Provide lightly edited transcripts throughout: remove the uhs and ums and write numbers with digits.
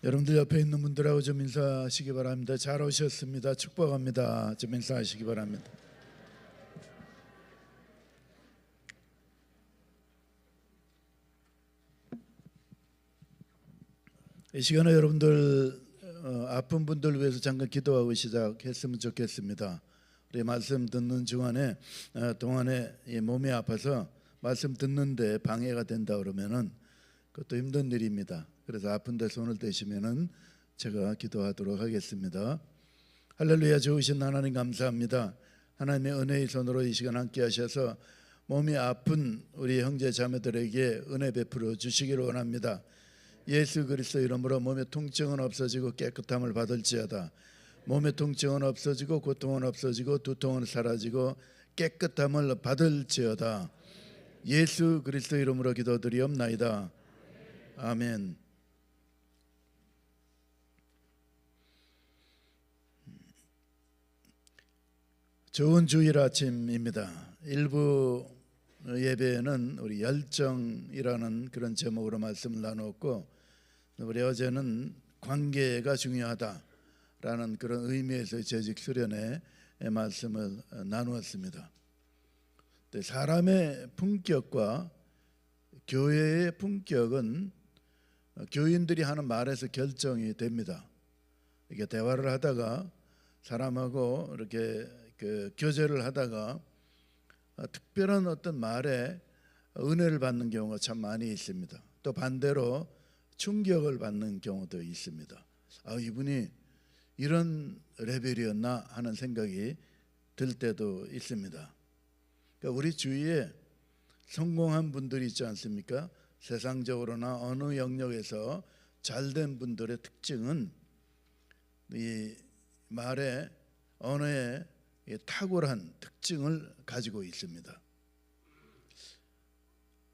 여러분들 옆에 있는 분들하고 좀 인사하시기 바랍니다. 잘 오셨습니다. 축복합니다. 좀 인사하시기 바랍니다. 이 시간에 여러분들 아픈 분들 위해서 잠깐 기도하고 시작했으면 좋겠습니다. 우리 말씀 듣는 동안에 몸이 아파서 말씀 듣는데 방해가 된다 그러면은 그것도 힘든 일입니다. 그래서 아픈 데 손을 대시면은 제가 기도하도록 하겠습니다. 할렐루야. 좋으신 하나님 감사합니다. 하나님의 은혜의 손으로 이 시간 함께 하셔서 몸이 아픈 우리 형제 자매들에게 은혜 베풀어 주시기를 원합니다. 예수 그리스도 이름으로 몸의 통증은 없어지고 깨끗함을 받을지어다. 몸의 통증은 없어지고 고통은 없어지고 두통은 사라지고 깨끗함을 받을지어다. 예수 그리스도 이름으로 기도드리옵나이다. 아멘. 좋은 주일 아침입니다. 일부 예배에는 우리 열정이라는 그런 제목으로 말씀을 나누었고, 우리 어제는 관계가 중요하다라는 그런 의미에서 재직 수련의 말씀을 나누었습니다. 사람의 품격과 교회의 품격은 교인들이 하는 말에서 결정이 됩니다. 이게 대화를 하다가 사람하고 이렇게 교제를 하다가 특별한 어떤 말에 은혜를 받는 경우가 참 많이 있습니다. 또 반대로 충격을 받는 경우도 있습니다. 이분이 이런 레벨이었나 하는 생각이 들 때도 있습니다. 그러니까 우리 주위에 성공한 분들이 있지 않습니까? 세상적으로나 어느 영역에서 잘된 분들의 특징은 이 말에 언어에 탁월한 특징을 가지고 있습니다.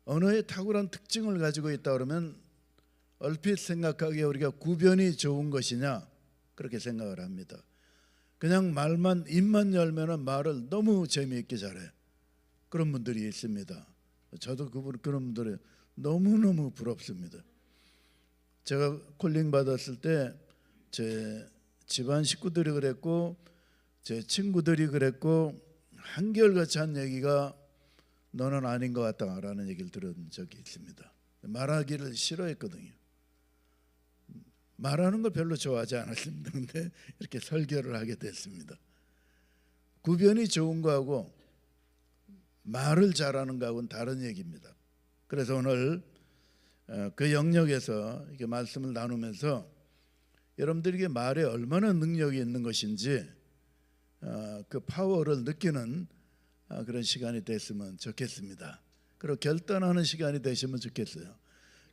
언어의 탁월한 특징을 가지고 있다 그러면 얼핏 생각하기에 우리가 구변이 좋은 것이냐 그렇게 생각을 합니다. 그냥 입만 열면 말을 너무 재미있게 잘해. 그런 분들이 있습니다. 저도 그런 분들이 너무너무 부럽습니다. 제가 콜링 받았을 때 제 집안 식구들이 그랬고 제 친구들이 그랬고 한결같이 한 얘기가 너는 아닌 것 같다라는 얘기를 들은 적이 있습니다. 말하기를 싫어했거든요. 말하는 걸 별로 좋아하지 않았습니다. 근데 이렇게 설교를 하게 됐습니다. 구변이 좋은 거하고 말을 잘하는 거하고는 다른 얘기입니다. 그래서 오늘 그 영역에서 이렇게 말씀을 나누면서 여러분들에게 말에 얼마나 능력이 있는 것인지 그 파워를 느끼는 그런 시간이 됐으면 좋겠습니다. 그리고 결단하는 시간이 되시면 좋겠어요.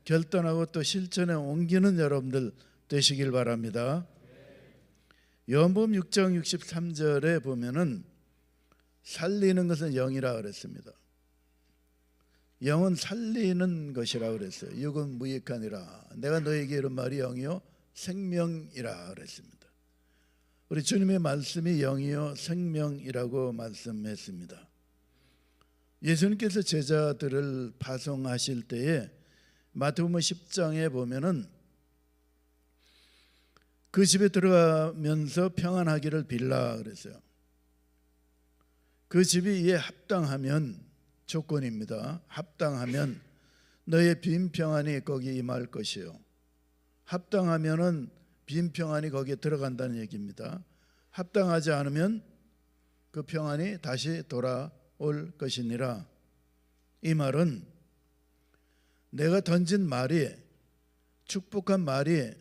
결단하고 또 실천에 옮기는 여러분들 되시길 바랍니다. 요한복음 6장 63절에 보면은 살리는 것은 영이라 그랬습니다. 영은 살리는 것이라 그랬어요. 육은 무익하니라. 내가 너에게 이런 말이 영이요 생명이라 그랬습니다. 우리 주님의 말씀이 영이요 생명이라고 말씀했습니다. 예수님께서 제자들을 파송하실 때에 마태복음 10장에 보면은 그 집에 들어가면서 평안하기를 빌라 그랬어요. 그 집이 이에 합당하면, 조건입니다. 합당하면 너의 빈 평안이 거기 임할 것이요. 합당하면은 빈 평안이 거기에 들어간다는 얘기입니다. 합당하지 않으면 그 평안이 다시 돌아올 것이니라. 이 말은 내가 던진 말이, 축복한 말이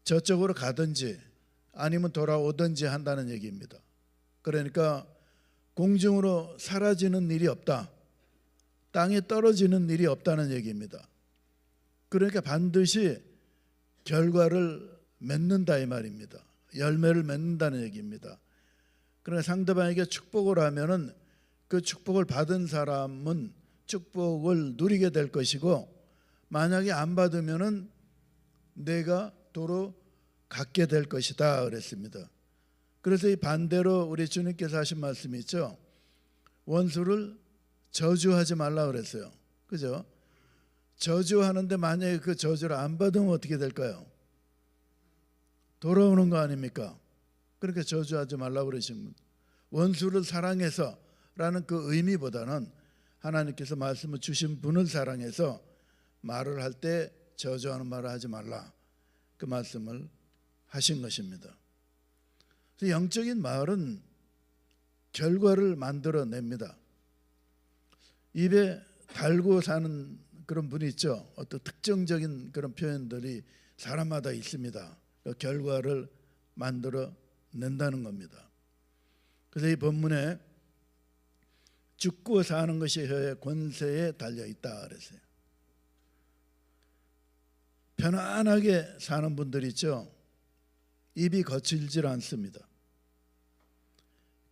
저쪽으로 가든지 아니면 돌아오든지 한다는 얘기입니다. 그러니까 공중으로 사라지는 일이 없다. 땅에 떨어지는 일이 없다는 얘기입니다. 그러니까 반드시 결과를 맺는다 이 말입니다. 열매를 맺는다는 얘기입니다. 그러나 상대방에게 축복을 하면은 그 축복을 받은 사람은 축복을 누리게 될 것이고, 만약에 안 받으면은 내가 도로 갖게 될 것이다 그랬습니다. 그래서 이 반대로 우리 주님께서 하신 말씀이 있죠. 원수를 저주하지 말라 그랬어요. 그죠? 저주하는데 만약에 그 저주를 안 받으면 어떻게 될까요? 돌아오는 거 아닙니까? 그렇게 저주하지 말라고 그러신 분, 원수를 사랑해서라는 그 의미보다는 하나님께서 말씀을 주신 분을 사랑해서 말을 할 때 저주하는 말을 하지 말라, 그 말씀을 하신 것입니다. 그래서 영적인 말은 결과를 만들어냅니다. 입에 달고 사는 그런 분이 있죠. 어떤 특정적인 그런 표현들이 사람마다 있습니다. 그 결과를 만들어낸다는 겁니다. 그래서 이 본문에 죽고 사는 것이 혀의 권세에 달려있다 그랬어요. 편안하게 사는 분들 있죠. 입이 거칠질 않습니다.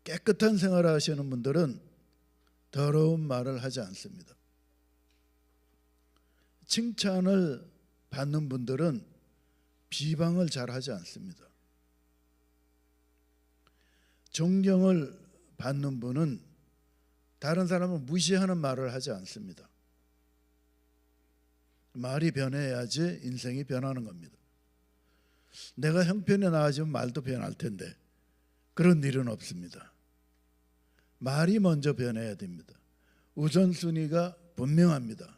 깨끗한 생활을 하시는 분들은 더러운 말을 하지 않습니다. 칭찬을 받는 분들은 비방을 잘 하지 않습니다. 존경을 받는 분은 다른 사람을 무시하는 말을 하지 않습니다. 말이 변해야지 인생이 변하는 겁니다. 내가 형편이 나아지면 말도 변할 텐데 그런 일은 없습니다. 말이 먼저 변해야 됩니다. 우선순위가 분명합니다.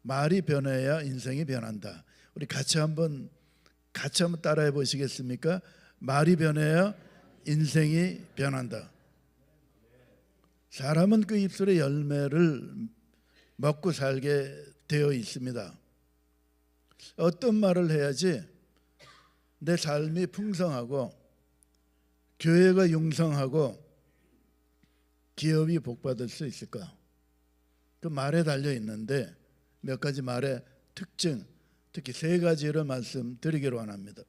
말이 변해야 인생이 변한다. 우리 같이 한번 따라해 보시겠습니까? 말이 변해야 인생이 변한다. 사람은 그 입술의 열매를 먹고 살게 되어 있습니다. 어떤 말을 해야지 내 삶이 풍성하고 교회가 융성하고 기업이 복받을 수 있을까? 그 말에 달려 있는데 몇 가지 말의 특징, 특히 세 가지를 말씀드리기로 합니다.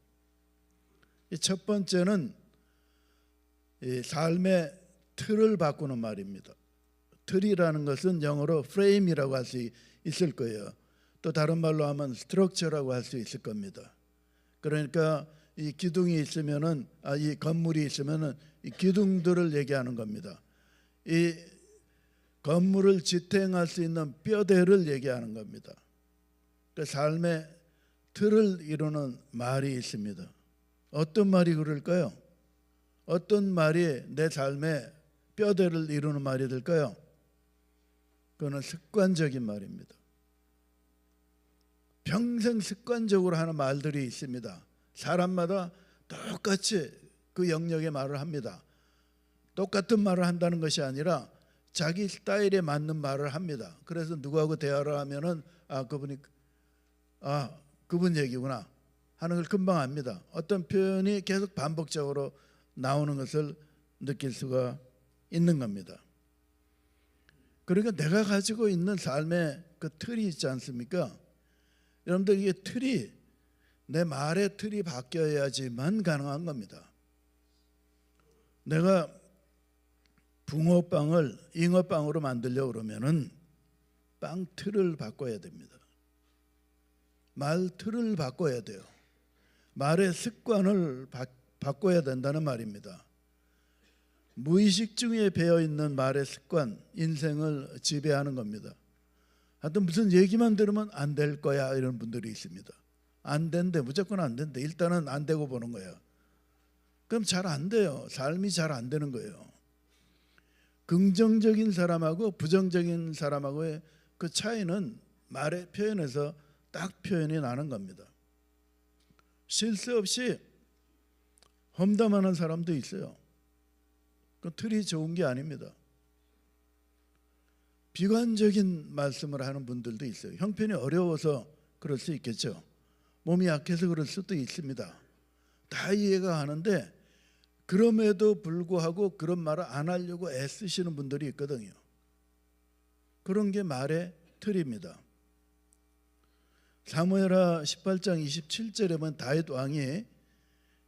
첫 번째는 이 삶의 틀을 바꾸는 말입니다. 틀이라는 것은 영어로 frame이라고 할 수 있을 거예요. 또 다른 말로 하면 structure라고 할 수 있을 겁니다. 그러니까 이 기둥이 있으면은 이 건물이 있으면은 이 기둥들을 얘기하는 겁니다. 이 건물을 지탱할 수 있는 뼈대를 얘기하는 겁니다. 그 삶의 틀을 이루는 말이 있습니다. 어떤 말이 그럴까요? 어떤 말이 내 삶의 뼈대를 이루는 말이 될까요? 그거는 습관적인 말입니다. 평생 습관적으로 하는 말들이 있습니다. 사람마다 똑같이 그 영역의 말을 합니다. 똑같은 말을 한다는 것이 아니라 자기 스타일에 맞는 말을 합니다. 그래서 누구하고 대화를 하면은 그분 얘기구나 하는 걸 금방 압니다. 어떤 표현이 계속 반복적으로 나오는 것을 느낄 수가 있는 겁니다. 그러니까 내가 가지고 있는 삶의 그 틀이 있지 않습니까? 여러분들 이게 틀이 내 말의 틀이 바뀌어야지만 가능한 겁니다. 내가 붕어빵을 잉어빵으로 만들려고 그러면은 빵 틀을 바꿔야 됩니다. 말 틀을 바꿔야 돼요. 말의 습관을 바꿔야 된다는 말입니다. 무의식 중에 배어있는 말의 습관, 인생을 지배하는 겁니다. 하여튼 무슨 얘기만 들으면 안 될 거야 이런 분들이 있습니다. 안 된대, 무조건 안 된대. 일단은 안 되고 보는 거예요. 그럼 잘 안 돼요. 삶이 잘 안 되는 거예요. 긍정적인 사람하고 부정적인 사람하고의 그 차이는 말의 표현에서 딱 표현이 나는 겁니다. 실수 없이 험담하는 사람도 있어요. 그 틀이 좋은 게 아닙니다. 비관적인 말씀을 하는 분들도 있어요. 형편이 어려워서 그럴 수 있겠죠. 몸이 약해서 그럴 수도 있습니다. 다 이해가 가는데 그럼에도 불구하고 그런 말을 안 하려고 애쓰시는 분들이 있거든요. 그런 게 말의 틀입니다. 사무엘하 18장 27절에 보면 다윗 왕이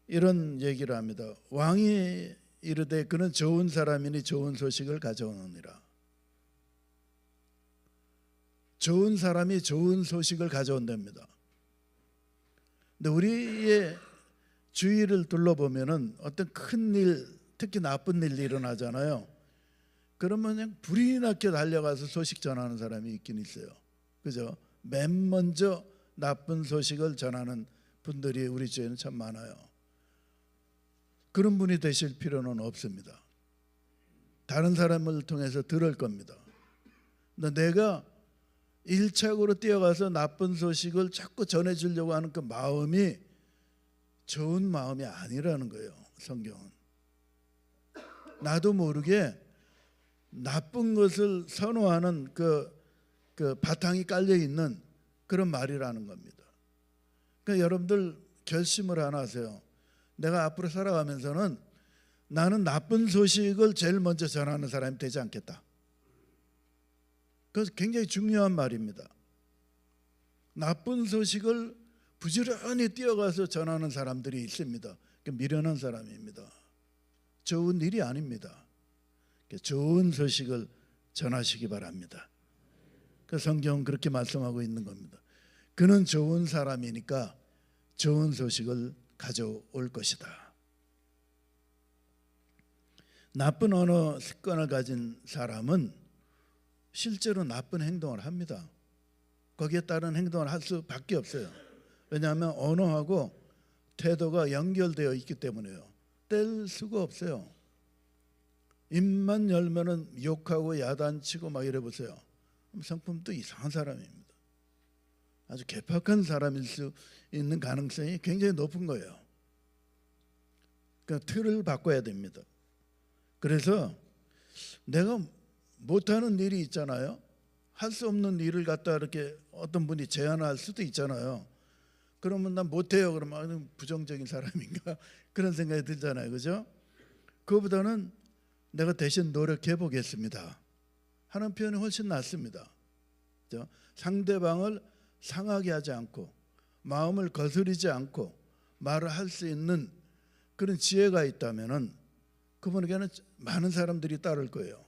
이런 얘기를 합니다. 왕이 이르되 그는 좋은 사람이니 좋은 소식을 가져오느니라. 좋은 사람이 좋은 소식을 가져온답니다. 근데 우리의 주위를 둘러보면은 어떤 큰 일, 특히 나쁜 일이 일어나잖아요. 그러면 그냥 불이 나게 달려가서 소식 전하는 사람이 있긴 있어요. 그죠? 맨 먼저 나쁜 소식을 전하는 분들이 우리 주위에는 참 많아요. 그런 분이 되실 필요는 없습니다. 다른 사람을 통해서 들을 겁니다. 근데 내가 일착으로 뛰어가서 나쁜 소식을 자꾸 전해주려고 하는 그 마음이 좋은 마음이 아니라는 거예요. 성경은 나도 모르게 나쁜 것을 선호하는 그 바탕이 깔려 있는 그런 말이라는 겁니다. 그러니까 여러분들 결심을 하나 하세요. 내가 앞으로 살아가면서는 나는 나쁜 소식을 제일 먼저 전하는 사람이 되지 않겠다. 그것은 굉장히 중요한 말입니다. 나쁜 소식을 부지런히 뛰어가서 전하는 사람들이 있습니다. 미련한 사람입니다. 좋은 일이 아닙니다. 좋은 소식을 전하시기 바랍니다. 그 성경은 그렇게 말씀하고 있는 겁니다. 그는 좋은 사람이니까 좋은 소식을 가져올 것이다. 나쁜 언어 습관을 가진 사람은 실제로 나쁜 행동을 합니다. 거기에 따른 행동을 할 수밖에 없어요. 왜냐하면 언어하고 태도가 연결되어 있기 때문에요. 뗄 수가 없어요. 입만 열면은 욕하고 야단치고 막 이래 보세요. 성품도 이상한 사람입니다. 아주 괴팍한 사람일 수 있는 가능성이 굉장히 높은 거예요. 그러니까 틀을 바꿔야 됩니다. 그래서 내가 못하는 일이 있잖아요. 할 수 없는 일을 갖다 이렇게 어떤 분이 제안할 수도 있잖아요. 그러면 난 못해요. 그러면 부정적인 사람인가 그런 생각이 들잖아요. 그죠? 그거보다는 내가 대신 노력해 보겠습니다 하는 표현이 훨씬 낫습니다. 그죠? 상대방을 상하게 하지 않고 마음을 거스르지 않고 말을 할 수 있는 그런 지혜가 있다면은 그분에게는 많은 사람들이 따를 거예요.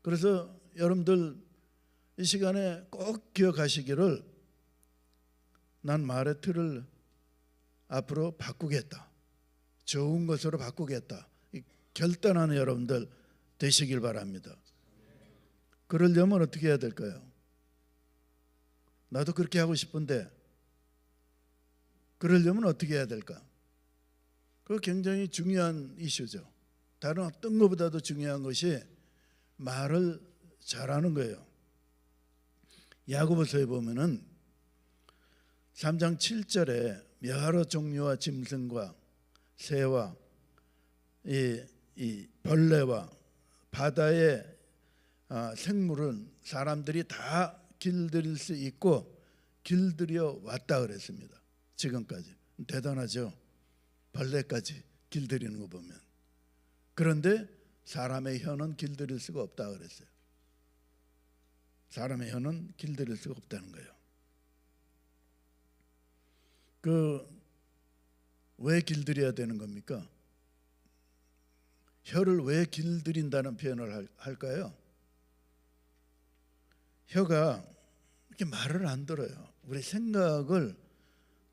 그래서 여러분들 이 시간에 꼭 기억하시기를, 난 말의 틀을 앞으로 바꾸겠다, 좋은 것으로 바꾸겠다, 결단하는 여러분들 되시길 바랍니다. 그러려면 어떻게 해야 될까요? 나도 그렇게 하고 싶은데 그러려면 어떻게 해야 될까? 그거 굉장히 중요한 이슈죠. 다른 어떤 것보다도 중요한 것이 말을 잘하는 거예요. 야고보서에 보면은 3장 7절에 여러 종류와 짐승과 새와 이 벌레와 바다의 생물은 사람들이 다 길들일 수 있고 길들여 왔다 그랬습니다. 지금까지 대단하죠. 벌레까지 길들이는 거 보면. 그런데 사람의 혀는 길들일 수가 없다 그랬어요. 사람의 혀는 길들일 수가 없다는 거예요. 왜 길들여야 되는 겁니까? 혀를 왜 길들인다는 표현을 할까요? 혀가 이렇게 말을 안 들어요. 우리 생각을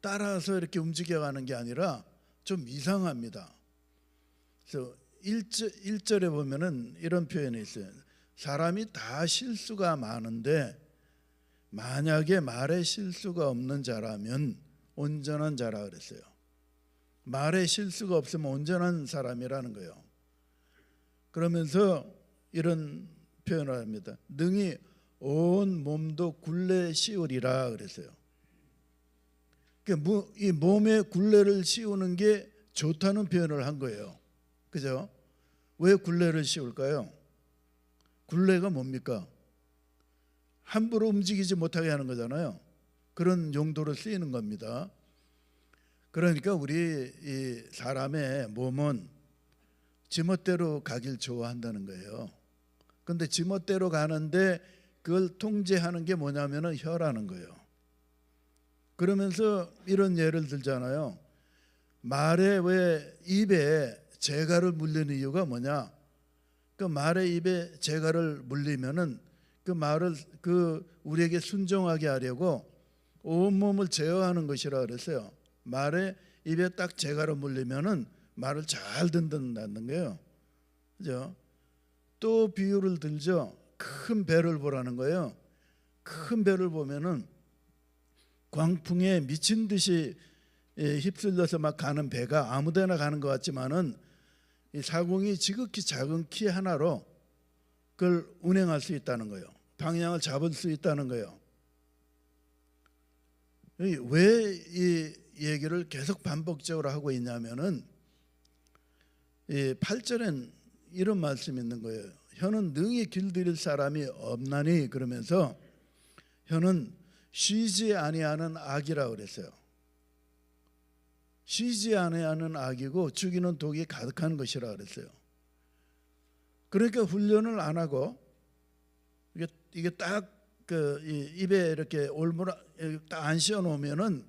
따라서 이렇게 움직여가는 게 아니라 좀 이상합니다. 그래서 1절에 보면은 이런 표현이 있어요. 사람이 다 실수가 많은데 만약에 말에 실수가 없는 자라면 온전한 자라 그랬어요. 말에 실수가 없으면 온전한 사람이라는 거예요. 그러면서 이런 표현을 합니다. 능히 온 몸도 굴레 씌우리라 그랬어요. 이 몸에 굴레를 씌우는 게 좋다는 표현을 한 거예요. 그죠? 왜 굴레를 씌울까요? 굴레가 뭡니까? 함부로 움직이지 못하게 하는 거잖아요. 그런 용도로 쓰이는 겁니다. 그러니까 우리 이 사람의 몸은 지멋대로 가길 좋아한다는 거예요. 그런데 지멋대로 가는데 그걸 통제하는 게 뭐냐면은 혀라는 거예요. 그러면서 이런 예를 들잖아요. 말에 왜 입에 재갈을 물리는 이유가 뭐냐? 그 말의 입에 재갈을 물리면은 그 말을 우리에게 순종하게 하려고 온몸을 제어하는 것이라 그랬어요. 말에 입에 딱 재갈을 물리면은 말을 잘 듣는다는 거예요. 그죠? 또 비유를 들죠. 큰 배를 보라는 거예요. 큰 배를 보면은 광풍에 미친 듯이 휩쓸려서 막 가는 배가 아무데나 가는 것 같지만은 이 사공이 지극히 작은 키 하나로 그걸 운행할 수 있다는 거예요. 방향을 잡을 수 있다는 거예요. 왜 이 얘기를 계속 반복적으로 하고 있냐면은 이 8절엔 이런 말씀이 있는 거예요. 혀는 능히 길들일 사람이 없나니, 그러면서 혀는 쉬지 아니하는 악이라 그랬어요. 쉬지 아니하는 악이고 죽이는 독이 가득한 것이라 그랬어요. 그러니까 훈련을 안 하고 이게 딱 그 입에 이렇게 올무라 딱 안 씌워 놓으면은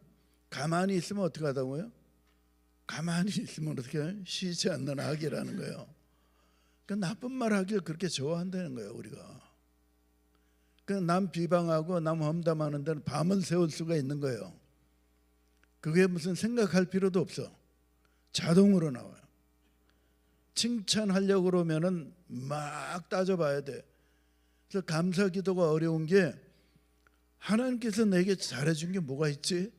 가만히 있으면 어떻게 하다고요? 가만히 있으면 어떻게 쉬지 않는 악이라는 거예요. 그 나쁜 말 하길 그렇게 좋아한다는 거예요, 우리가. 그 남 비방하고 남 험담하는 데는 밤을 새울 수가 있는 거예요. 그게 무슨 생각할 필요도 없어. 자동으로 나와요. 칭찬하려고 그러면은 막 따져봐야 돼. 그래서 감사 기도가 어려운 게, 하나님께서 내게 잘해준 게 뭐가 있지?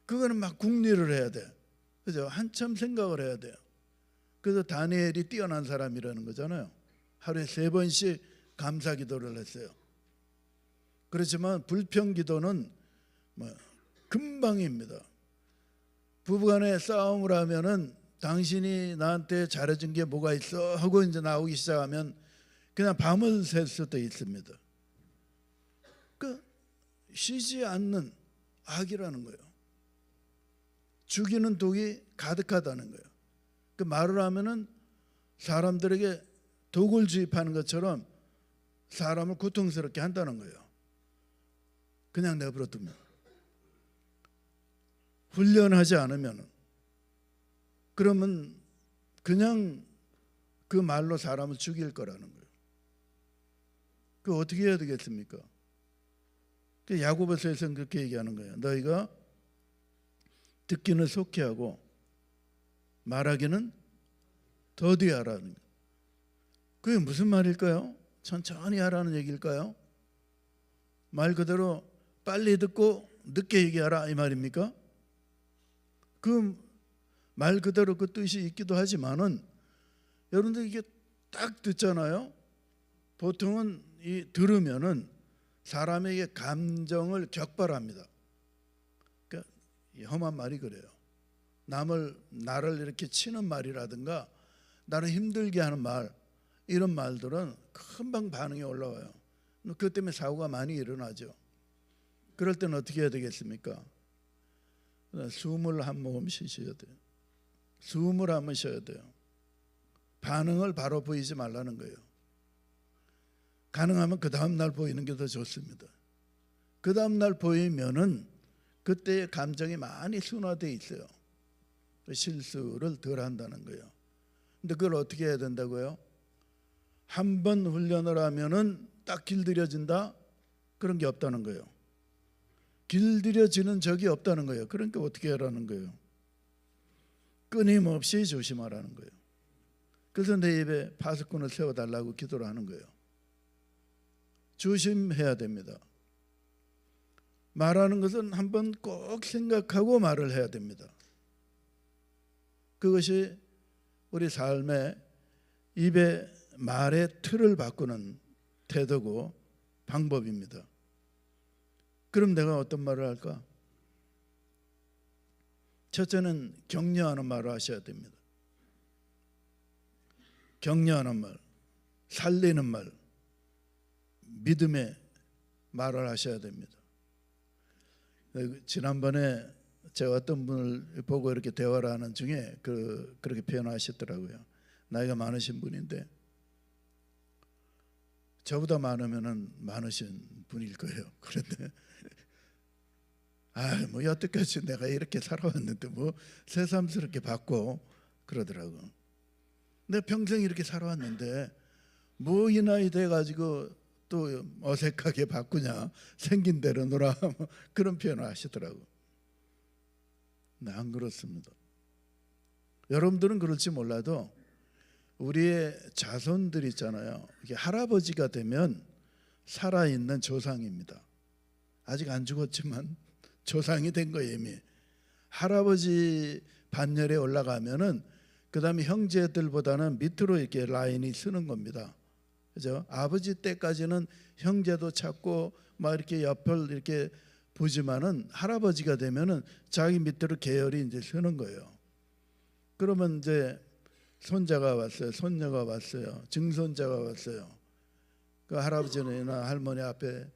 그거는 막 궁리를 해야 돼. 그죠? 한참 생각을 해야 돼요. 그래서 다니엘이 뛰어난 사람이라는 거잖아요. 하루에 3번씩 감사 기도를 했어요. 그렇지만 불평 기도는 금방입니다. 부부간에 싸움을 하면은 당신이 나한테 잘해준 게 뭐가 있어 하고 이제 나오기 시작하면 그냥 밤을 샐 수도 있습니다. 그 쉬지 않는 악이라는 거예요. 죽이는 독이 가득하다는 거예요. 그 말을 하면은 사람들에게 독을 주입하는 것처럼 사람을 고통스럽게 한다는 거예요. 그냥 내버려 두면, 훈련하지 않으면, 그러면 그냥 그 말로 사람을 죽일 거라는 거예요. 그 어떻게 해야 되겠습니까? 그 야고보서에서는 그렇게 얘기하는 거예요. 너희가 듣기는 속히 하고 말하기는 더디 하라는 거예요. 그게 무슨 말일까요? 천천히 하라는 얘기일까요? 말 그대로 빨리 듣고 늦게 얘기하라 이 말입니까? 그 말 그대로 그 뜻이 있기도 하지만은, 여러분들 이게 딱 듣잖아요. 보통은 이 들으면은 사람에게 감정을 격발합니다. 그러니까 험한 말이 그래요. 나를 이렇게 치는 말이라든가 나를 힘들게 하는 말, 이런 말들은 금방 반응이 올라와요. 그것 때문에 사고가 많이 일어나죠. 그럴 때는 어떻게 해야 되겠습니까? 숨을 한 모금 쉬셔야 돼요. 숨을 한번 쉬어야 돼요. 반응을 바로 보이지 말라는 거예요. 가능하면 그 다음 날 보이는 게 더 좋습니다. 그 다음 날 보이면은 그때의 감정이 많이 순화되어 있어요. 실수를 덜 한다는 거예요. 근데 그걸 어떻게 해야 된다고요? 한 번 훈련을 하면은 딱 길들여진다? 그런 게 없다는 거예요. 길들여지는 적이 없다는 거예요. 그러니까 어떻게 하라는 거예요? 끊임없이 조심하라는 거예요. 그래서 내 입에 파수꾼을 세워달라고 기도를 하는 거예요. 조심해야 됩니다. 말하는 것은 한번 꼭 생각하고 말을 해야 됩니다. 그것이 우리 삶의 입의 말의 틀을 바꾸는 태도고 방법입니다. 그럼 내가 어떤 말을 할까? 첫째는 격려하는 말을 하셔야 됩니다. 격려하는 말, 살리는 말, 믿음의 말을 하셔야 됩니다. 지난번에 제가 어떤 분을 보고 이렇게 대화를 하는 중에 그렇게 표현하셨더라고요. 나이가 많으신 분인데, 저보다 많으신 분일 거예요. 그런데 뭐 여태까지 내가 이렇게 살아왔는데 뭐 새삼스럽게 바꿔 그러더라고. 내가 평생 이렇게 살아왔는데 뭐 이 나이 돼가지고 또 어색하게 바꾸냐, 생긴 대로 놀아, 뭐 그런 표현을 하시더라고. 네, 안 그렇습니다. 여러분들은 그럴지 몰라도 우리의 자손들 있잖아요. 이게 할아버지가 되면 살아있는 조상입니다. 아직 안 죽었지만 조상이 된 거예요. 이미 할아버지 반열에 올라가면은 그다음에 형제들보다는 밑으로 이렇게 라인이 서는 겁니다. 그죠? 아버지 때까지는 형제도 찾고 막 이렇게 옆을 이렇게 보지만은 할아버지가 되면은 자기 밑으로 계열이 이제 서는 거예요. 그러면 이제 손자가 왔어요. 손녀가 왔어요. 증손자가 왔어요. 그 할아버지나 할머니 앞에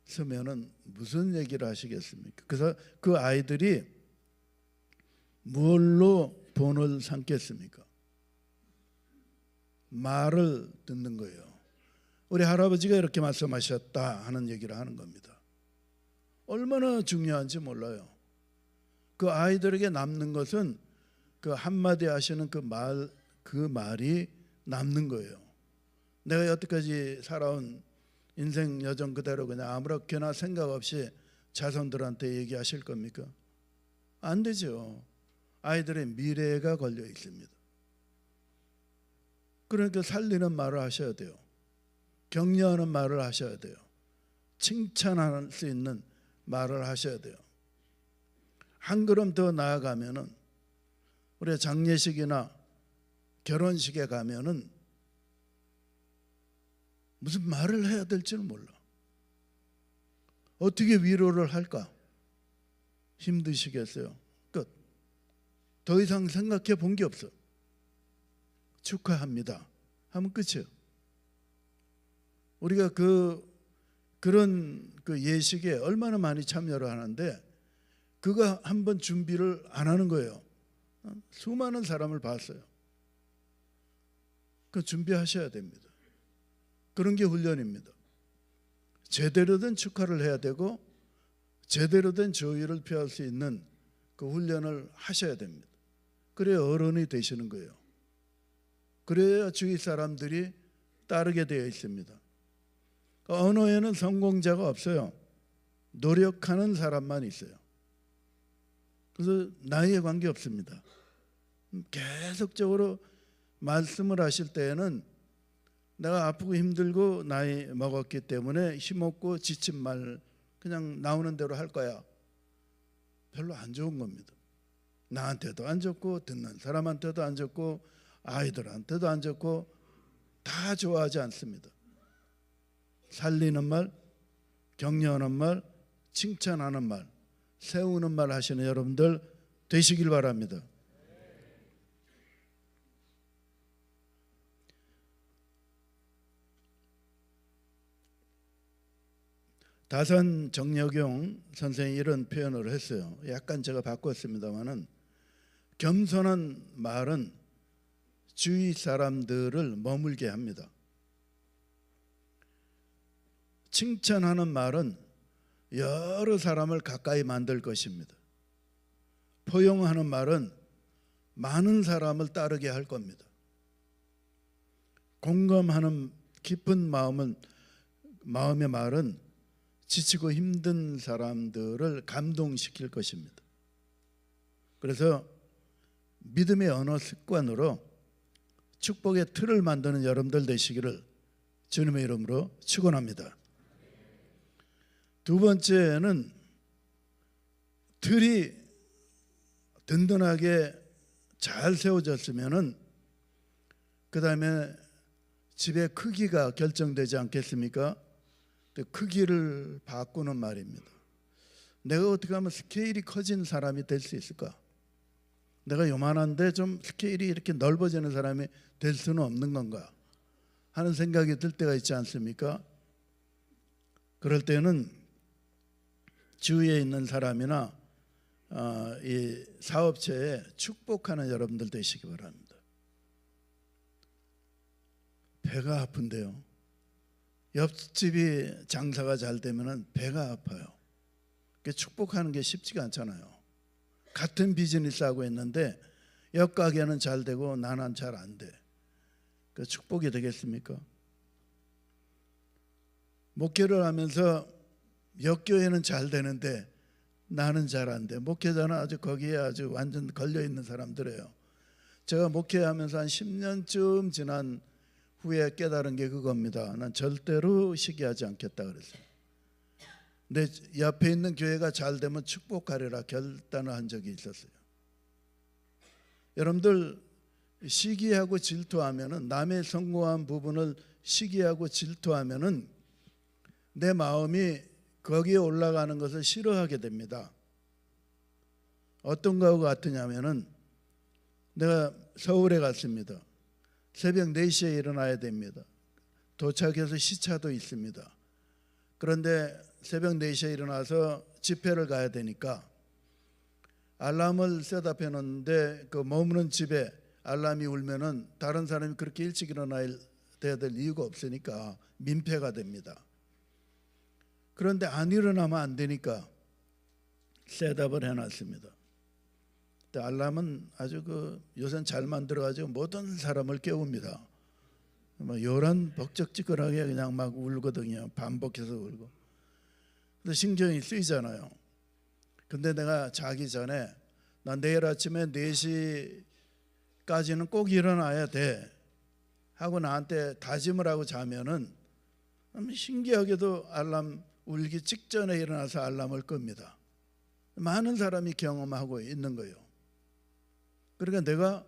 서면은 무슨 얘기를 하시겠습니까? 그래서 그 아이들이 무엇로 본을 삼겠습니까? 말을 듣는 거예요. 우리 할아버지가 이렇게 말씀하셨다 하는 얘기를 하는 겁니다. 얼마나 중요한지 몰라요. 그 아이들에게 남는 것은 그 한마디 하시는 그 말이 남는 거예요. 내가 여태까지 살아온 인생 여정 그대로 그냥 아무렇게나 생각 없이 자손들한테 얘기하실 겁니까? 안 되죠. 아이들의 미래가 걸려 있습니다. 그러니까 살리는 말을 하셔야 돼요. 격려하는 말을 하셔야 돼요. 칭찬할 수 있는 말을 하셔야 돼요. 한 걸음 더 나아가면은 우리 장례식이나 결혼식에 가면은 무슨 말을 해야 될지는 몰라. 어떻게 위로를 할까? 힘드시겠어요. 끝. 더 이상 생각해 본 게 없어. 축하합니다 하면 끝이에요. 우리가 그런 예식에 얼마나 많이 참여를 하는데 그거 한번 준비를 안 하는 거예요. 수많은 사람을 봤어요. 그 준비하셔야 됩니다. 그런 게 훈련입니다. 제대로 된 축하를 해야 되고 제대로 된 조의를 표할 수 있는 그 훈련을 하셔야 됩니다. 그래야 어른이 되시는 거예요. 그래야 주위 사람들이 따르게 되어 있습니다. 언어에는 성공자가 없어요. 노력하는 사람만 있어요. 그래서 나이에 관계없습니다. 계속적으로 말씀을 하실 때에는 내가 아프고 힘들고 나이 먹었기 때문에 힘없고 지친 말 그냥 나오는 대로 할 거야. 별로 안 좋은 겁니다. 나한테도 안 좋고 듣는 사람한테도 안 좋고 아이들한테도 안 좋고 다 좋아하지 않습니다. 살리는 말, 격려하는 말, 칭찬하는 말, 세우는 말 하시는 여러분들 되시길 바랍니다. 다산 정약용 선생이 이런 표현을 했어요. 약간 제가 바꿨습니다만은 겸손한 말은 주위 사람들을 머물게 합니다. 칭찬하는 말은 여러 사람을 가까이 만들 것입니다. 포용하는 말은 많은 사람을 따르게 할 겁니다. 공감하는 깊은 마음의 말은 지치고 힘든 사람들을 감동시킬 것입니다. 그래서 믿음의 언어 습관으로 축복의 틀을 만드는 여러분들 되시기를 주님의 이름으로 축원합니다. 두 번째는 틀이 든든하게 잘 세워졌으면은 그 다음에 집의 크기가 결정되지 않겠습니까? 크기를 바꾸는 말입니다. 내가 어떻게 하면 스케일이 커진 사람이 될 수 있을까? 내가 요만한데 좀 스케일이 이렇게 넓어지는 사람이 될 수는 없는 건가? 하는 생각이 들 때가 있지 않습니까? 그럴 때는 주위에 있는 사람이나 이 사업체에 축복하는 여러분들 되시기 바랍니다. 배가 아픈데요. 옆집이 장사가 잘 되면 배가 아파요. 축복하는 게 쉽지가 않잖아요. 같은 비즈니스 하고 있는데 옆 가게는 잘 되고 나는 잘 안 돼. 그 축복이 되겠습니까? 목회를 하면서 옆 교회는 잘 되는데 나는 잘 안 돼. 목회자는 아주 거기에 아주 완전 걸려 있는 사람들이에요. 제가 목회하면서 한 10년쯤 지난 후에 깨달은 게 그겁니다. 난 절대로 시기하지 않겠다 그랬어요. 내 옆에 있는 교회가 잘 되면 축복하리라 결단을 한 적이 있었어요. 여러분들 시기하고 질투하면은, 남의 성공한 부분을 시기하고 질투하면은 내 마음이 거기에 올라가는 것을 싫어하게 됩니다. 어떤 거하고 같으냐면은, 내가 서울에 갔습니다. 새벽 4시에 일어나야 됩니다. 도착해서 시차도 있습니다. 그런데 새벽 4시에 일어나서 집회를 가야 되니까 알람을 셋업해 놓는데 그 머무는 집에 알람이 울면은 다른 사람이 그렇게 일찍 일어나야 될 이유가 없으니까 민폐가 됩니다. 그런데 안 일어나면 안 되니까 셋업을 해놨습니다. 알람은 아주 요새는 잘 만들어가지고 모든 사람을 깨웁니다. 요란 벅적지근하게 그냥 막 울거든요. 반복해서 울고. 그래서 신경이 쓰이잖아요. 근데 내가 자기 전에 난 내일 아침에 4시까지는 꼭 일어나야 돼 하고 나한테 다짐을 하고 자면은 신기하게도 알람 울기 직전에 일어나서 알람을 끕니다. 많은 사람이 경험하고 있는 거예요. 그러니까 내가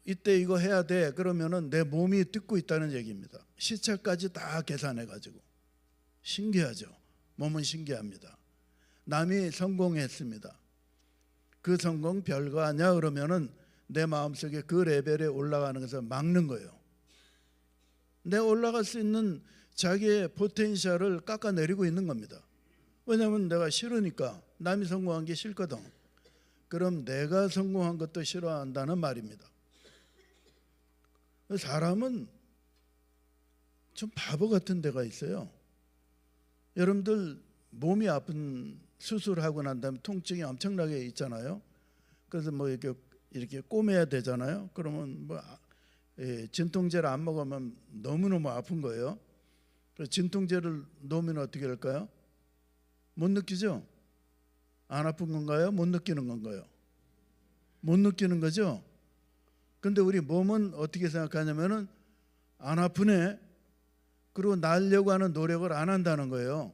이때 이거 해야 돼 그러면은 내 몸이 듣고 있다는 얘기입니다. 시차까지 다 계산해 가지고. 신기하죠. 몸은 신기합니다. 남이 성공했습니다. 그 성공 별거 아니야 그러면은 내 마음속에 그 레벨에 올라가는 것을 막는 거예요. 내가 올라갈 수 있는 자기의 포텐셜을 깎아내리고 있는 겁니다. 왜냐하면 내가 싫으니까. 남이 성공한 게 싫거든. 그럼 내가 성공한 것도 싫어한다는 말입니다. 사람은 좀 바보 같은 데가 있어요. 여러분들 몸이 아픈 수술하고 난 다음에 통증이 엄청나게 있잖아요. 그래서 뭐 이렇게 꼬매야 되잖아요. 그러면 뭐 진통제를 안 먹으면 너무너무 아픈 거예요. 그래서 진통제를 놓으면 어떻게 할까요? 못 느끼죠? 안 아픈 건가요? 못 느끼는 건가요? 못 느끼는 거죠? 근데 우리 몸은 어떻게 생각하냐면은 안 아프네. 그리고 나으려고 하는 노력을 안 한다는 거예요.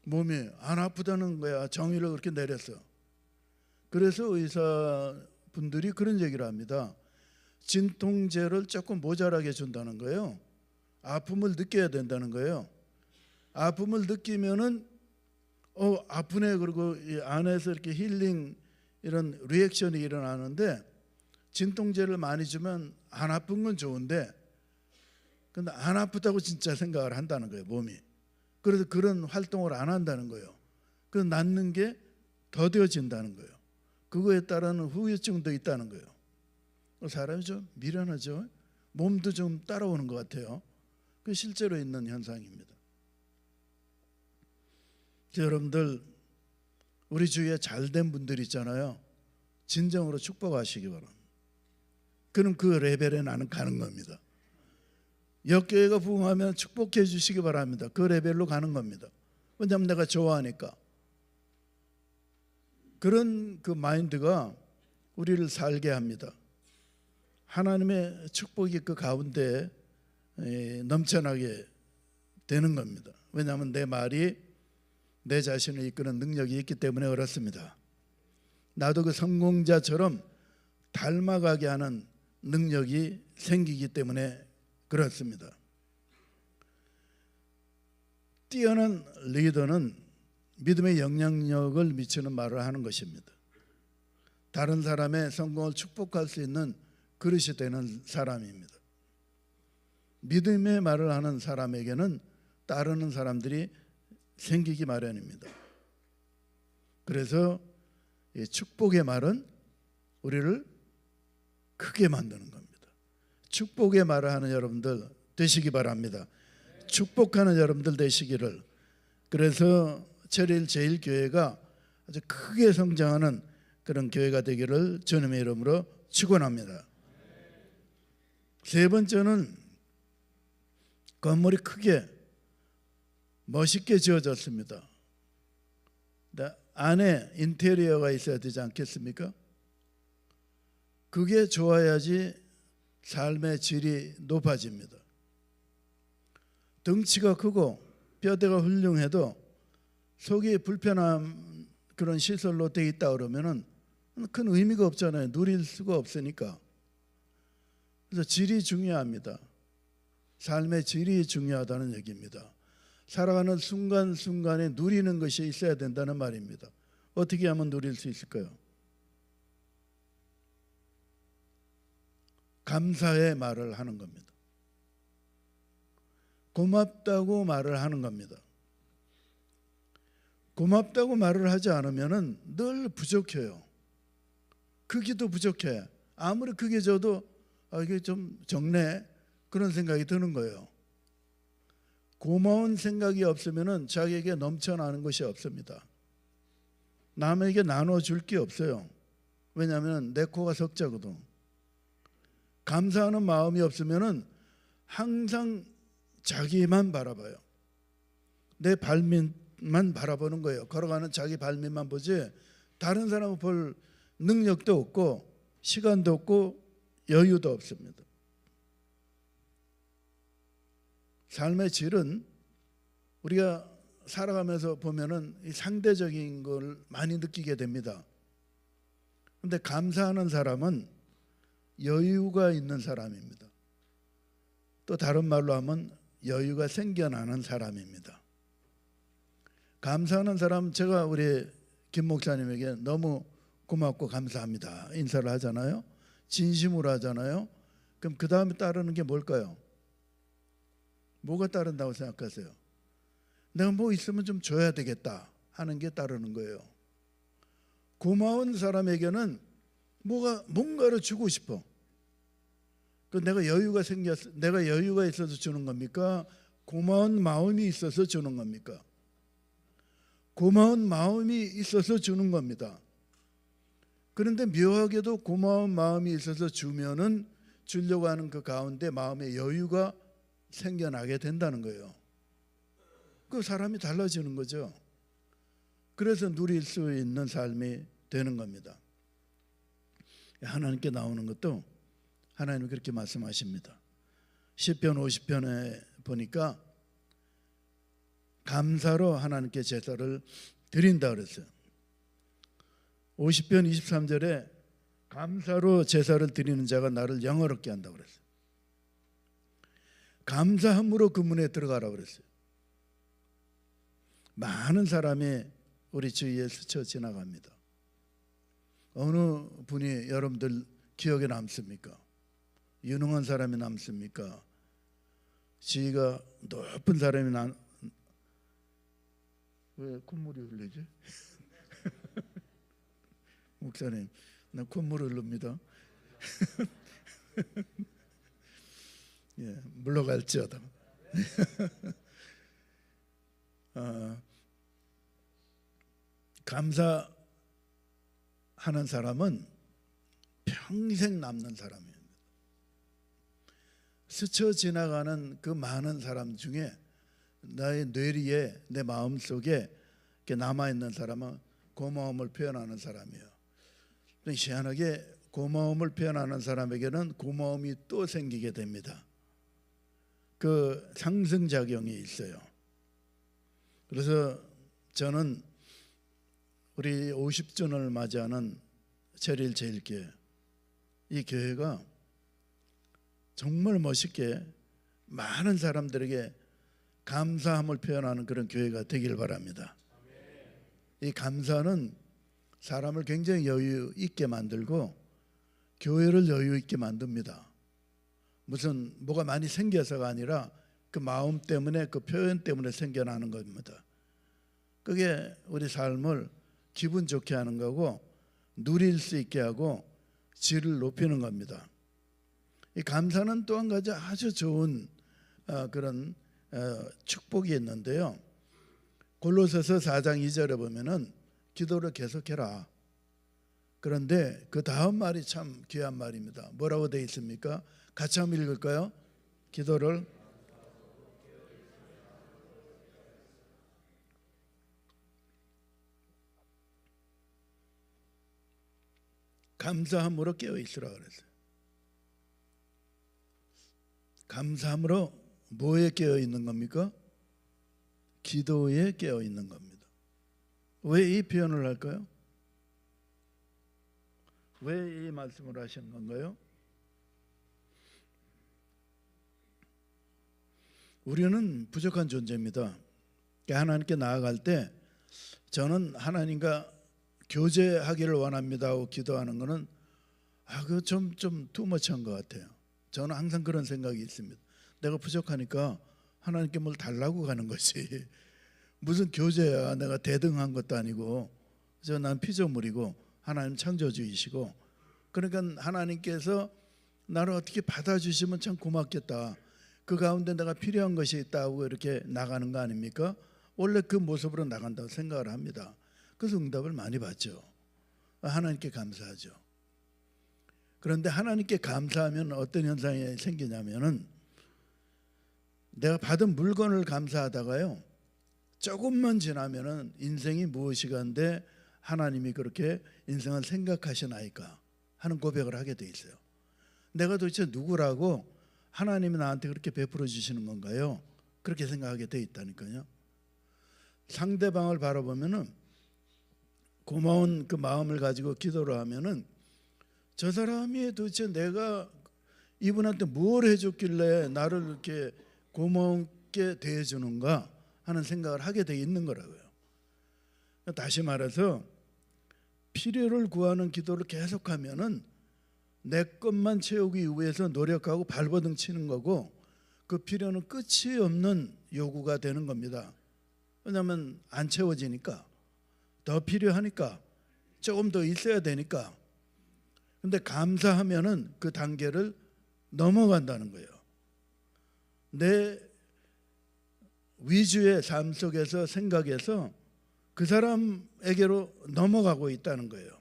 몸이 안 아프다는 거야. 정의를 그렇게 내렸어. 그래서 의사분들이 그런 얘기를 합니다. 진통제를 조금 모자라게 준다는 거예요. 아픔을 느껴야 된다는 거예요. 아픔을 느끼면은 아프네. 그리고 이 안에서 이렇게 힐링 이런 리액션이 일어나는데, 진통제를 많이 주면 안 아픈 건 좋은데 근데 안 아프다고 진짜 생각을 한다는 거예요, 몸이. 그래서 그런 활동을 안 한다는 거예요. 그래서 낫는 게 더뎌진다는 거예요. 그거에 따른 후유증도 있다는 거예요. 사람이 좀 미련하죠. 몸도 좀 따라오는 것 같아요. 그 실제로 있는 현상입니다. 여러분들 우리 주위에 잘된 분들 있잖아요. 진정으로 축복하시기 바랍니다. 그럼 그 레벨에 나는 가는 겁니다. 역교회가 부흥하면 축복해 주시기 바랍니다. 그 레벨로 가는 겁니다. 왜냐하면 내가 좋아하니까. 그런 그 마인드가 우리를 살게 합니다. 하나님의 축복이 그 가운데 넘쳐나게 되는 겁니다. 왜냐하면 내 말이 내 자신을 이끄는 능력이 있기 때문에 그렇습니다. 나도 그 성공자처럼 닮아가게 하는 능력이 생기기 때문에 그렇습니다. 뛰어난 리더는 믿음의 영향력을 미치는 말을 하는 것입니다. 다른 사람의 성공을 축복할 수 있는 그릇이 되는 사람입니다. 믿음의 말을 하는 사람에게는 따르는 사람들이 생기기 마련입니다. 그래서 이 축복의 말은 우리를 크게 만드는 겁니다. 축복의 말을 하는 여러분들 되시기 바랍니다. 축복하는 여러분들 되시기를. 그래서 체리힐 제1교회가 아주 크게 성장하는 그런 교회가 되기를 주님의 이름으로 축원합니다. 세 번째는 건물이 크게 멋있게 지어졌습니다. 안에 인테리어가 있어야 되지 않겠습니까? 그게 좋아야지 삶의 질이 높아집니다. 덩치가 크고 뼈대가 훌륭해도 속이 불편한 그런 시설로 돼 있다 그러면은 큰 의미가 없잖아요. 누릴 수가 없으니까. 그래서 질이 중요합니다. 삶의 질이 중요하다는 얘기입니다. 살아가는 순간순간에 누리는 것이 있어야 된다는 말입니다. 어떻게 하면 누릴 수 있을까요? 감사의 말을 하는 겁니다. 고맙다고 말을 하는 겁니다. 고맙다고 말을 하지 않으면 늘 부족해요. 크기도 부족해. 아무리 크게 줘도 이게 좀 적네 그런 생각이 드는 거예요. 고마운 생각이 없으면 자기에게 넘쳐나는 것이 없습니다. 남에게 나눠줄 게 없어요. 왜냐하면 내 코가 석자거든. 감사하는 마음이 없으면 항상 자기만 바라봐요. 내 발밑만 바라보는 거예요. 걸어가는 자기 발밑만 보지 다른 사람을 볼 능력도 없고 시간도 없고 여유도 없습니다. 삶의 질은 우리가 살아가면서 보면은 상대적인 걸 많이 느끼게 됩니다. 그런데 감사하는 사람은 여유가 있는 사람입니다. 또 다른 말로 하면 여유가 생겨나는 사람입니다. 감사하는 사람, 제가 우리 김 목사님에게 너무 고맙고 감사합니다 인사를 하잖아요. 진심으로 하잖아요. 그럼 그 다음에 따르는 게 뭘까요? 뭐가 따른다고 생각하세요? 내가 뭐 있으면 좀 줘야 되겠다 하는 게 따르는 거예요. 고마운 사람에게는 뭔가를 주고 싶어. 내가 여유가 있어서 주는 겁니까? 고마운 마음이 있어서 주는 겁니까? 고마운 마음이 있어서 주는 겁니다. 그런데 묘하게도 고마운 마음이 있어서 주면은 주려고 하는 그 가운데 마음의 여유가 생겨나게 된다는 거예요. 그 사람이 달라지는 거죠. 그래서 누릴 수 있는 삶이 되는 겁니다. 하나님께 나오는 것도 하나님이 그렇게 말씀하십니다. 시편 50편에 보니까 감사로 하나님께 제사를 드린다 그랬어요. 50편 23절에 감사로 제사를 드리는 자가 나를 영화롭게 한다고 그랬어요. 감사함으로 그 문에 들어가라고 그랬어요. 많은 사람이 우리 주위에 스쳐 지나갑니다. 어느 분이 여러분들 기억에 남습니까? 유능한 사람이 남습니까? 지위가 높은 사람이 왜 콧물이 흘리지? 목사님, 나 콧물 흐릅니다. 예, 물러갈지어다. 감사하는 사람은 평생 남는 사람입니다. 스쳐 지나가는 그 많은 사람 중에 나의 뇌리에 내 마음속에 남아있는 사람은 고마움을 표현하는 사람이에요. 희한하게 고마움을 표현하는 사람에게는 고마움이 또 생기게 됩니다. 그 상승작용이 있어요. 그래서 저는 우리 50주년을 맞이하는 제일 제일교회, 이 교회가 정말 멋있게 많은 사람들에게 감사함을 표현하는 그런 교회가 되길 바랍니다. 이 감사는 사람을 굉장히 여유 있게 만들고 교회를 여유 있게 만듭니다. 무슨 뭐가 많이 생겨서가 아니라 그 마음 때문에, 그 표현 때문에 생겨나는 겁니다. 그게 우리 삶을 기분 좋게 하는 거고 누릴 수 있게 하고 질을 높이는 겁니다. 이 감사는 또 한 가지 아주 좋은 그런 축복이 있는데요. 골로새서 4장 2절에 보면은 기도를 계속해라. 그런데 그 다음 말이 참 귀한 말입니다. 뭐라고 되어 있습니까? 같이 한번 읽을까요? 기도를 감사함으로 깨어 있으라 그랬어요. 감사함으로 뭐에 깨어 있는 겁니까? 기도에 깨어 있는 겁니다. 왜 이 표현을 할까요? 왜 이 말씀을 하시는 건가요? 우리는 부족한 존재입니다. 하나님께 나아갈 때 저는 하나님과 교제하기를 원합니다 하고 기도하는 것은 그거 좀 투머치한 것 같아요. 저는 항상 그런 생각이 있습니다. 내가 부족하니까 하나님께 뭘 달라고 가는 것이 무슨 교제야. 내가 대등한 것도 아니고 난 피조물이고 하나님 창조주이시고, 그러니까 하나님께서 나를 어떻게 받아주시면 참 고맙겠다. 그 가운데 내가 필요한 것이 있다고 이렇게 나가는 거 아닙니까? 원래 그 모습으로 나간다고 생각을 합니다. 그래서 응답을 많이 받죠. 하나님께 감사하죠. 그런데 하나님께 감사하면 어떤 현상이 생기냐면은, 내가 받은 물건을 감사하다가요, 조금만 지나면은 인생이 무엇이간데 하나님이 그렇게 인생을 생각하시나이까 하는 고백을 하게 돼 있어요. 내가 도대체 누구라고 하나님이 나한테 그렇게 베풀어 주시는 건가요? 그렇게 생각하게 돼 있다니까요. 상대방을 바라보면은 고마운 그 마음을 가지고 기도를 하면은, 저 사람이 도대체 내가 이분한테 뭘 해줬길래 나를 이렇게 고맙게 대해주는가 하는 생각을 하게 돼 있는 거라고요. 다시 말해서 필요를 구하는 기도를 계속하면은 내 것만 채우기 위해서 노력하고 발버둥 치는 거고, 그 필요는 끝이 없는 요구가 되는 겁니다. 왜냐하면 안 채워지니까, 더 필요하니까, 조금 더 있어야 되니까. 근데 감사하면은 그 단계를 넘어간다는 거예요. 내 위주의 삶 속에서, 생각에서 그 사람에게로 넘어가고 있다는 거예요.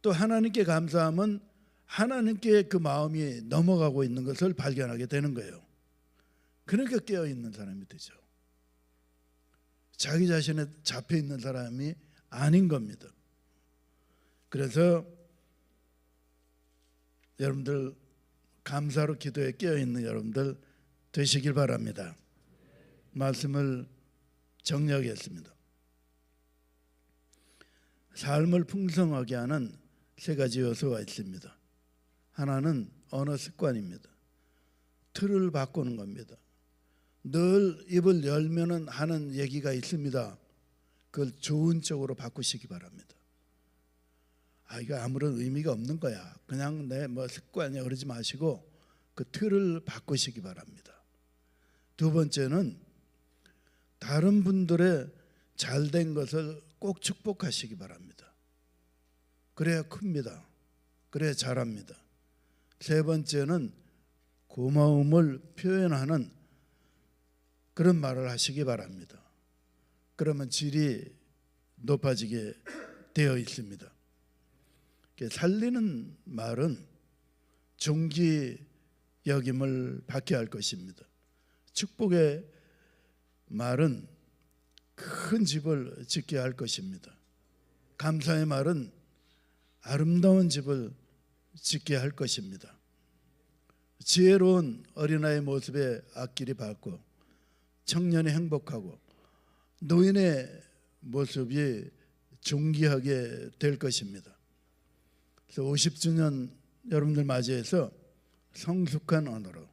또 하나님께 감사하면 하나님께 그 마음이 넘어가고 있는 것을 발견하게 되는 거예요. 그러니까 깨어있는 사람이 되죠. 자기 자신에 잡혀 있는 사람이 아닌 겁니다. 그래서 여러분들, 감사로 기도에 깨어있는 여러분들 되시길 바랍니다. 말씀을 정리하겠습니다. 삶을 풍성하게 하는 세 가지 요소가 있습니다. 하나는 언어 습관입니다. 틀을 바꾸는 겁니다. 늘 입을 열면은 하는 얘기가 있습니다. 그걸 좋은 쪽으로 바꾸시기 바랍니다. 이거 아무런 의미가 없는 거야, 그냥 내 습관이야, 그러지 마시고 그 틀을 바꾸시기 바랍니다. 두 번째는 다른 분들의 잘된 것을 꼭 축복하시기 바랍니다. 그래야 큽니다. 그래야 잘합니다. 세 번째는 고마움을 표현하는 그런 말을 하시기 바랍니다. 그러면 질이 높아지게 되어 있습니다. 살리는 말은 존귀 여김을 받게 할 것입니다. 축복의 말은 큰 집을 짓게 할 것입니다. 감사의 말은 아름다운 집을 짓게 할 것입니다. 지혜로운 어린아이의 모습에 앞길이 밝고, 청년이 행복하고, 노인의 모습이 존귀하게 될 것입니다. 그래서 50주년 여러분들 맞이해서 성숙한 언어로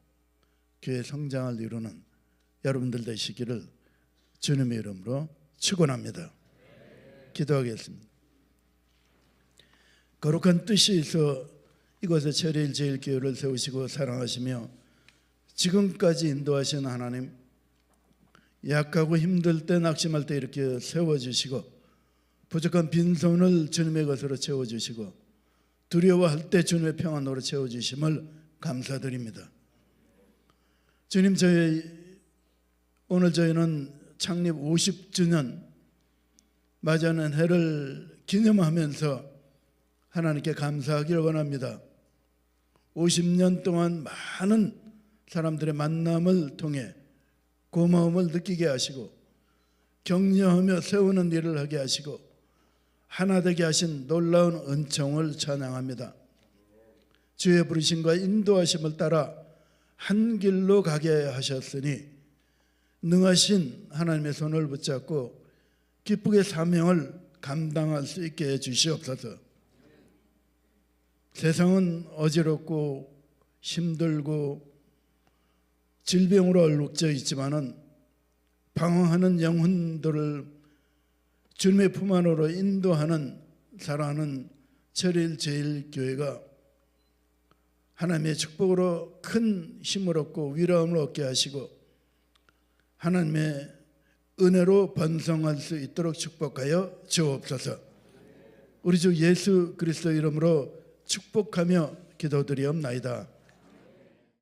교회 성장을 이루는 여러분들 되시기를 주님의 이름으로 축원합니다. 기도하겠습니다. 거룩한 뜻이 있어 이곳에 체리일 제일교회를 세우시고 사랑하시며 지금까지 인도하신 하나님, 약하고 힘들 때, 낙심할 때 이렇게 세워주시고, 부족한 빈손을 주님의 것으로 채워주시고, 두려워할 때 주님의 평안으로 채워주심을 감사드립니다. 주님, 오늘 저희는 창립 50주년 맞이하는 해를 기념하면서 하나님께 감사하기를 원합니다. 50년 동안 많은 사람들의 만남을 통해 고마움을 느끼게 하시고, 격려하며 세우는 일을 하게 하시고, 하나 되게 하신 놀라운 은총을 찬양합니다. 주의 부르심과 인도하심을 따라 한 길로 가게 하셨으니 능하신 하나님의 손을 붙잡고 기쁘게 사명을 감당할 수 있게 해 주시옵소서. 세상은 어지럽고 힘들고 질병으로 얼룩져 있지만은 방황하는 영혼들을 주님의 품 안으로 인도하는 사랑하는 철일 제일교회가 하나님의 축복으로 큰 힘을 얻고 위로함을 얻게 하시고 하나님의 은혜로 번성할 수 있도록 축복하여 주옵소서. 우리 주 예수 그리스도 이름으로 축복하며 기도드리옵나이다.